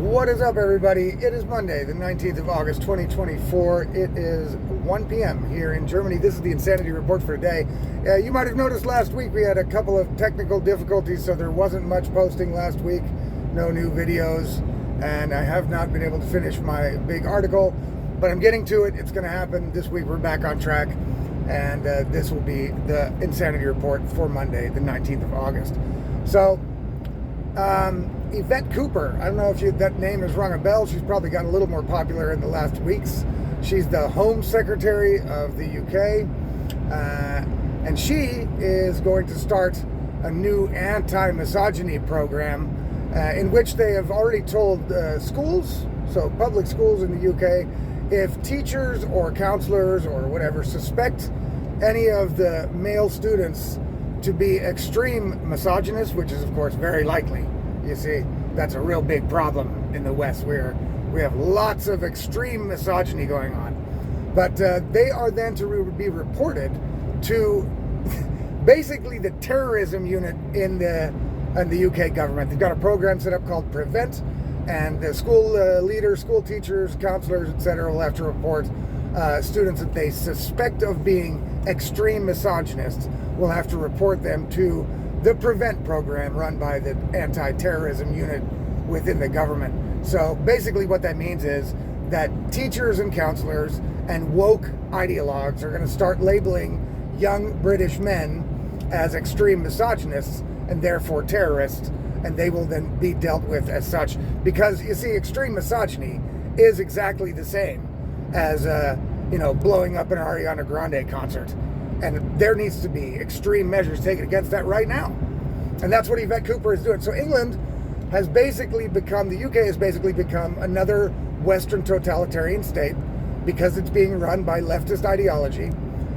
What is up, everybody? It is Monday, the 19th of August, 2024. It is 1 p.m. here in Germany. This is the Insanity Report for today. You might have noticed last week we had a couple of technical difficulties, so there wasn't much posting last week. No new videos, and I have not been able to finish my big article, but I'm getting to it. It's going to happen this week. We're back on track, and this will be the Insanity Report for Monday, the 19th of August. So, Yvette Cooper, I don't know if that name has rung a bell. She's probably gotten a little more popular in the last weeks. She's the Home Secretary of the UK, and she is going to start a new anti-misogyny program in which they have already told schools, so public schools in the UK, if teachers or counselors or whatever suspect any of the male students to be extreme misogynists, which is of course very likely. You see, that's a real big problem in the West, where we have lots of extreme misogyny going on. But they are then to be reported to basically the terrorism unit in the UK government. They've got a program set up called Prevent, and the school leaders, school teachers, counselors, etc. will have to report students that they suspect of being extreme misogynists. Will have to report them to the Prevent program run by the anti-terrorism unit within the government. So basically what that means is that teachers and counselors and woke ideologues are going to start labeling young British men as extreme misogynists and therefore terrorists, and they will then be dealt with as such. Because you see, extreme misogyny is exactly the same as blowing up an Ariana Grande concert. And there needs to be extreme measures taken against that right now. And that's what Yvette Cooper is doing. So England has basically become, the UK has basically become another Western totalitarian state because it's being run by leftist ideology.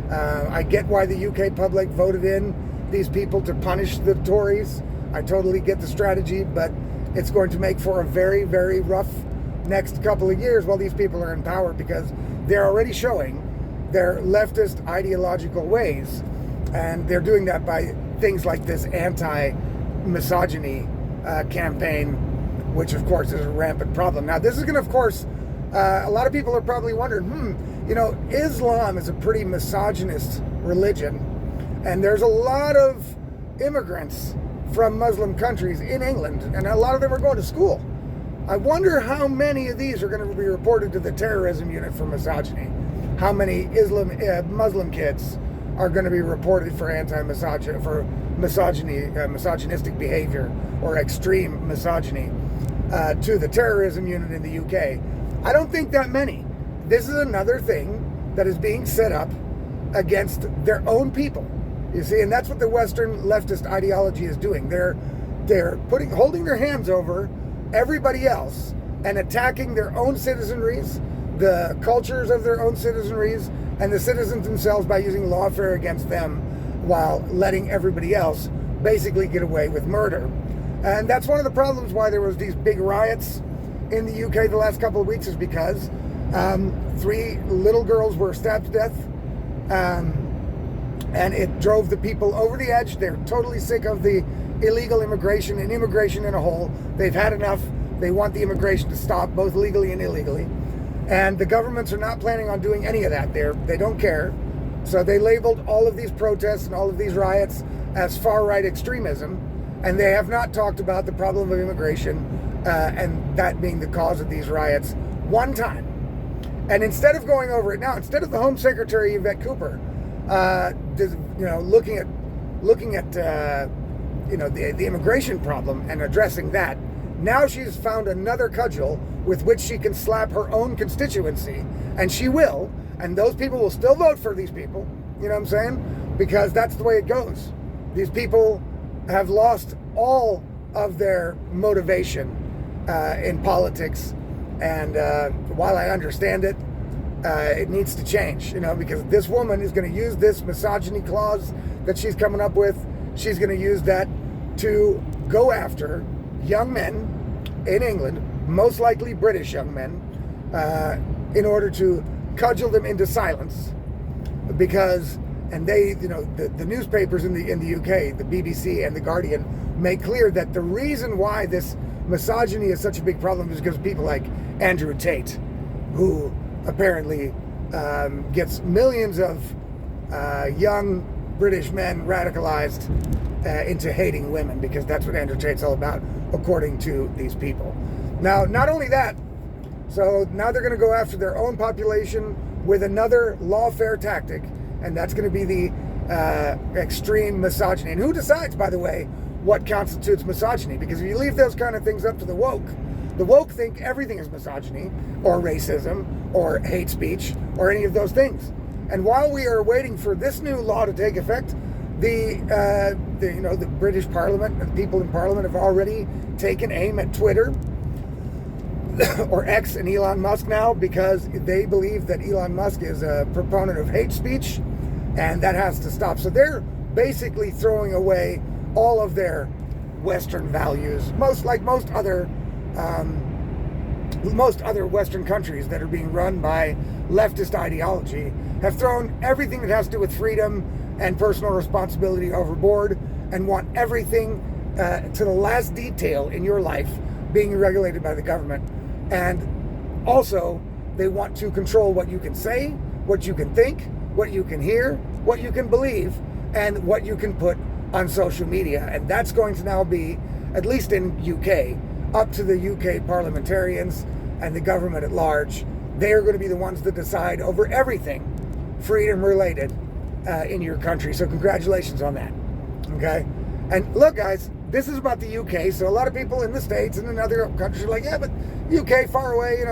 I get why the UK public voted in these people to punish the Tories. I totally get the strategy, but it's going to make for a very, very rough next couple of years while these people are in power, because they're already showing their leftist ideological ways, and they're doing that by things like this anti-misogyny campaign, which of course is a rampant problem. Now this is going to, of course, a lot of people are probably wondering, Islam is a pretty misogynist religion, and there's a lot of immigrants from Muslim countries in England, and a lot of them are going to school. I wonder how many of these are going to be reported to the terrorism unit for misogyny. How many Muslim kids are going to be reported for misogynistic behavior or extreme misogyny to the terrorism unit in the UK? I don't think that many. This is another thing that is being set up against their own people. You see, and that's what the Western leftist ideology is doing. They're holding their hands over everybody else and attacking their own citizenries, the cultures of their own citizenries, and the citizens themselves by using lawfare against them while letting everybody else basically get away with murder. And that's one of the problems why there was these big riots in the UK the last couple of weeks, is because 3 little girls were stabbed to death, and it drove the people over the edge. They're totally sick of the illegal immigration and immigration in a whole. They've had enough. They want the immigration to stop, both legally and illegally. And the governments are not planning on doing any of that. They don't care. So they labeled all of these protests and all of these riots as far-right extremism, and they have not talked about the problem of immigration and that being the cause of these riots one time. And instead of going over it now, instead of the Home Secretary Yvette Cooper looking at the immigration problem and addressing that, now she's found another cudgel with which she can slap her own constituency, and she will, and those people will still vote for these people, you know what I'm saying? Because that's the way it goes. These people have lost all of their motivation in politics, and while I understand it, it needs to change, because this woman is going to use this misogyny clause that she's coming up with. She's going to use that to go after young men in England, most likely British young men, in order to cudgel them into silence. Because, and they, the newspapers in the UK, the BBC and the Guardian, make clear that the reason why this misogyny is such a big problem is because people like Andrew Tate, who apparently gets millions of young British men radicalized into hating women, because that's what Andrew Tate's all about, according to these people. Now, not only that, so now they're going to go after their own population with another lawfare tactic, and that's going to be the extreme misogyny. And who decides, by the way, what constitutes misogyny? Because if you leave those kind of things up to the woke think everything is misogyny or racism or hate speech or any of those things. And while we are waiting for this new law to take effect, the British Parliament, the people in Parliament have already taken aim at Twitter or X and Elon Musk now, because they believe that Elon Musk is a proponent of hate speech, and that has to stop. So they're basically throwing away all of their Western values, most other Western countries that are being run by leftist ideology have thrown everything that has to do with freedom and personal responsibility overboard, and want everything to the last detail in your life being regulated by the government. And also, they want to control what you can say, what you can think, what you can hear, what you can believe, and what you can put on social media. And that's going to now be, at least in UK, up to the UK parliamentarians and the government at large. They are going to be the ones that decide over everything freedom related in your country. So congratulations on that. Okay? And look, guys, this is about the UK, so a lot of people in the States and in other countries are like, yeah, but UK, far away,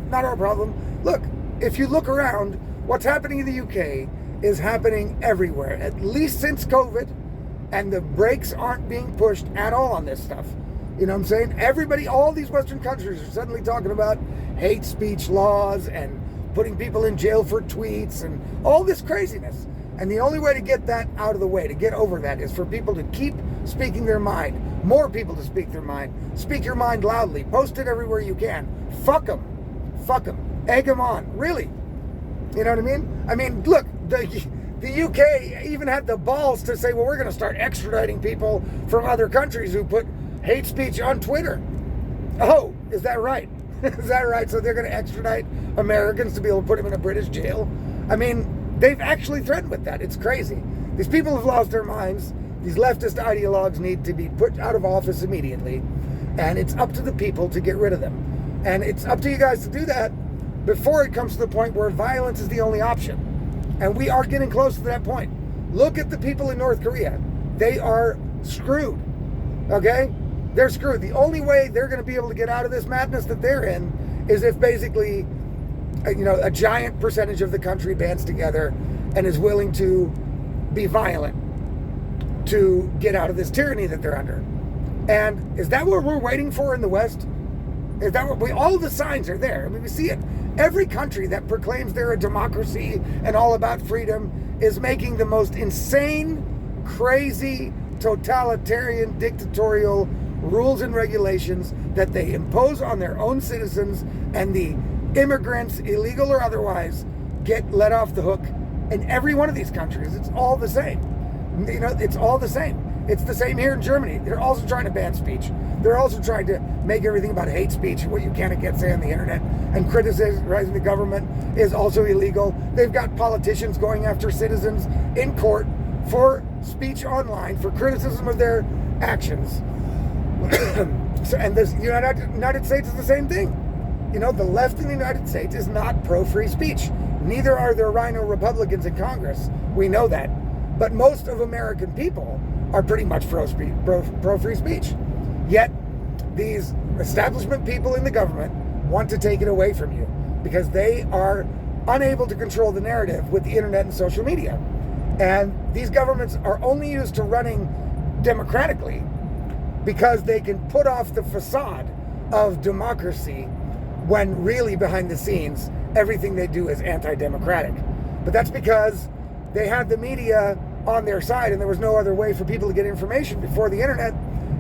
not our problem. Look, if you look around, what's happening in the UK is happening everywhere, at least since COVID, and the brakes aren't being pushed at all on this stuff. You know what I'm saying? Everybody, all these Western countries are suddenly talking about hate speech laws and putting people in jail for tweets and all this craziness. And the only way to get that out of the way, to get over that, is for people to keep speaking their mind. More people to speak their mind. Speak your mind loudly. Post it everywhere you can. Fuck them. Fuck them. Egg them on. Really. You know what I mean? I mean, look, the UK even had the balls to say, well, we're going to start extraditing people from other countries who put hate speech on Twitter. Oh, is that right? Is that right? So they're going to extradite Americans to be able to put them in a British jail? I mean, they've actually threatened with that. It's crazy. These people have lost their minds. These leftist ideologues need to be put out of office immediately. And it's up to the people to get rid of them. And it's up to you guys to do that before it comes to the point where violence is the only option. And we are getting close to that point. Look at the people in North Korea. They are screwed. Okay? They're screwed. The only way they're going to be able to get out of this madness that they're in is if basically, a giant percentage of the country bands together and is willing to be violent to get out of this tyranny that they're under. And is that what we're waiting for in the West? Is that what all the signs are there? I mean, we see it. Every country that proclaims they're a democracy and all about freedom is making the most insane, crazy, totalitarian, dictatorial rules and regulations that they impose on their own citizens, and the immigrants, illegal or otherwise, get let off the hook in every one of these countries. It's all the same. It's all the same. It's the same here in Germany. They're also trying to ban speech. They're also trying to make everything about hate speech, what you can and can't say on the internet, and criticizing the government is also illegal. They've got politicians going after citizens in court for speech online, for criticism of their actions. And the United States is the same thing. The left in the United States is not pro-free speech. Neither are there rhino Republicans in Congress. We know that. But most of American people are pretty much pro-free speech. Yet, these establishment people in the government want to take it away from you because they are unable to control the narrative with the internet and social media. And these governments are only used to running democratically because they can put off the facade of democracy when really behind the scenes, everything they do is anti-democratic. But that's because they had the media on their side and there was no other way for people to get information before the internet.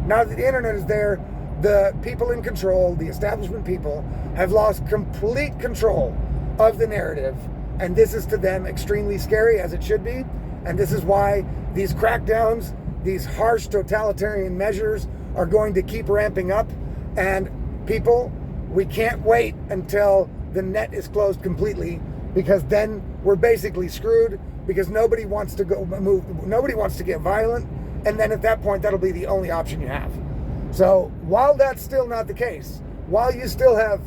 Now that the internet is there, the people in control, the establishment people, have lost complete control of the narrative. And this is to them extremely scary, as it should be. And this is why these crackdowns, these harsh totalitarian measures are going to keep ramping up. And people, we can't wait until the net is closed completely, because then we're basically screwed, because nobody wants to nobody wants to get violent, and then at that point that'll be the only option you have. So while that's still not the case, while you still have,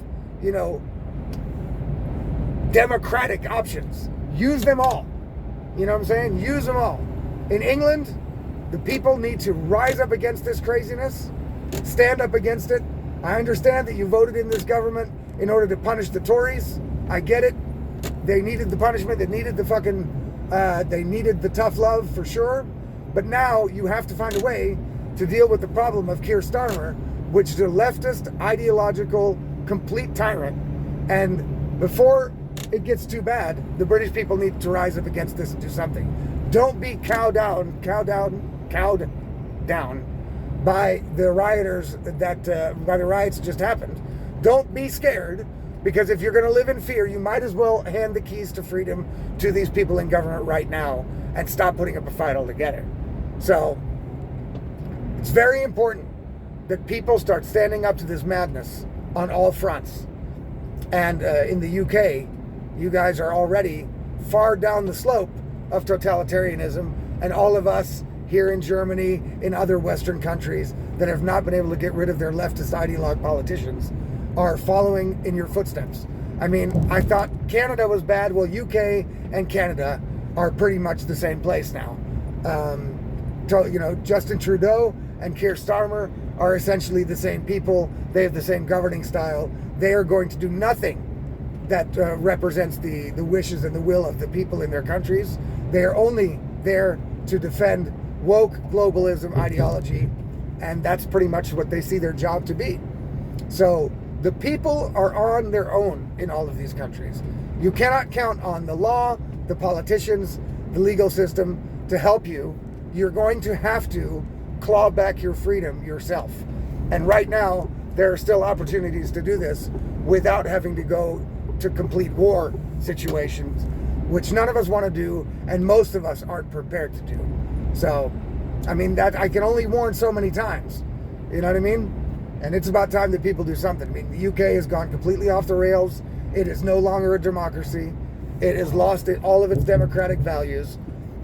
democratic options, use them all. You know what I'm saying? Use them all. In England, the people need to rise up against this craziness, stand up against it. I understand that you voted in this government in order to punish the Tories. I get it. They needed the punishment. They needed they needed the tough love for sure. But now you have to find a way to deal with the problem of Keir Starmer, which is a leftist, ideological, complete tyrant. And before it gets too bad, the British people need to rise up against this and do something. Don't be cowed down by the rioters by the riots that just happened. Don't be scared, because if you're going to live in fear, you might as well hand the keys to freedom to these people in government right now and stop putting up a fight altogether. So it's very important that people start standing up to this madness on all fronts. And in the UK, you guys are already far down the slope of totalitarianism, and all of us here in Germany, in other Western countries that have not been able to get rid of their leftist ideologue politicians, are following in your footsteps. I mean, I thought Canada was bad. Well, UK and Canada are pretty much the same place now. Justin Trudeau and Keir Starmer are essentially the same people. They have the same governing style. They are going to do nothing that represents the wishes and the will of the people in their countries. They are only there to defend woke globalism ideology, and that's pretty much what they see their job to be. So the people are on their own in all of these countries. You cannot count on the law, the politicians, the legal system to help you. You're going to have to claw back your freedom yourself. And right now, there are still opportunities to do this without having to go to complete war situations, which none of us want to do, and most of us aren't prepared to do. So, I mean, that I can only warn so many times. You know what I mean? And it's about time that people do something. I mean, the UK has gone completely off the rails. It is no longer a democracy. It has lost all of its democratic values.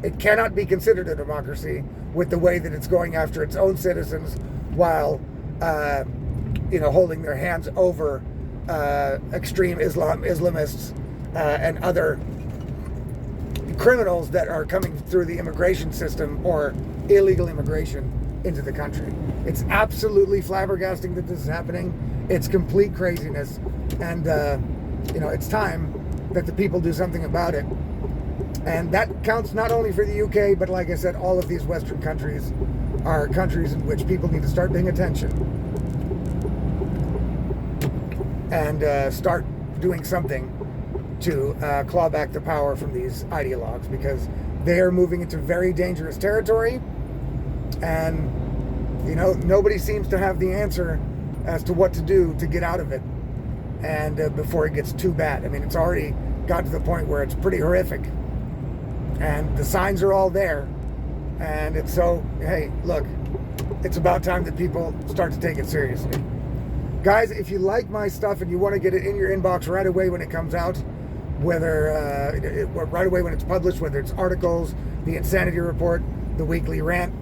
It cannot be considered a democracy with the way that it's going after its own citizens while, holding their hands over extreme Islamists and other criminals that are coming through the immigration system or illegal immigration into the country. It's absolutely flabbergasting that this is happening. It's complete craziness. And, it's time that the people do something about it. And that counts not only for the UK, but like I said, all of these Western countries are countries in which people need to start paying attention and start doing something to claw back the power from these ideologues, because they are moving into very dangerous territory, and nobody seems to have the answer as to what to do to get out of it, and before it gets too bad. I mean, it's already got to the point where it's pretty horrific, and the signs are all there, and it's hey, look, it's about time that people start to take it seriously. Guys, if you like my stuff and you want to get it in your inbox right away when it comes out, whether right away when it's published, whether it's articles, the Insanity Report, the Weekly Rant,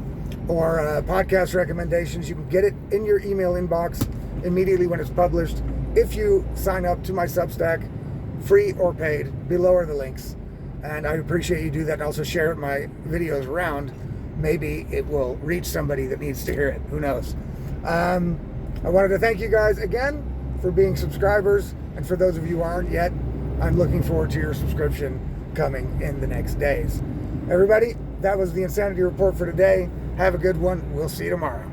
or podcast recommendations, you can get it in your email inbox immediately when it's published if you sign up to my Substack, free or paid. Below are the links, and I'd appreciate you do that, and also share my videos around. Maybe it will reach somebody that needs to hear it. Who knows? I wanted to thank you guys again for being subscribers, and for those of you who aren't yet, I'm looking forward to your subscription coming in the next days. Everybody, that was the Insanity Report for today. Have a good one. We'll see you tomorrow.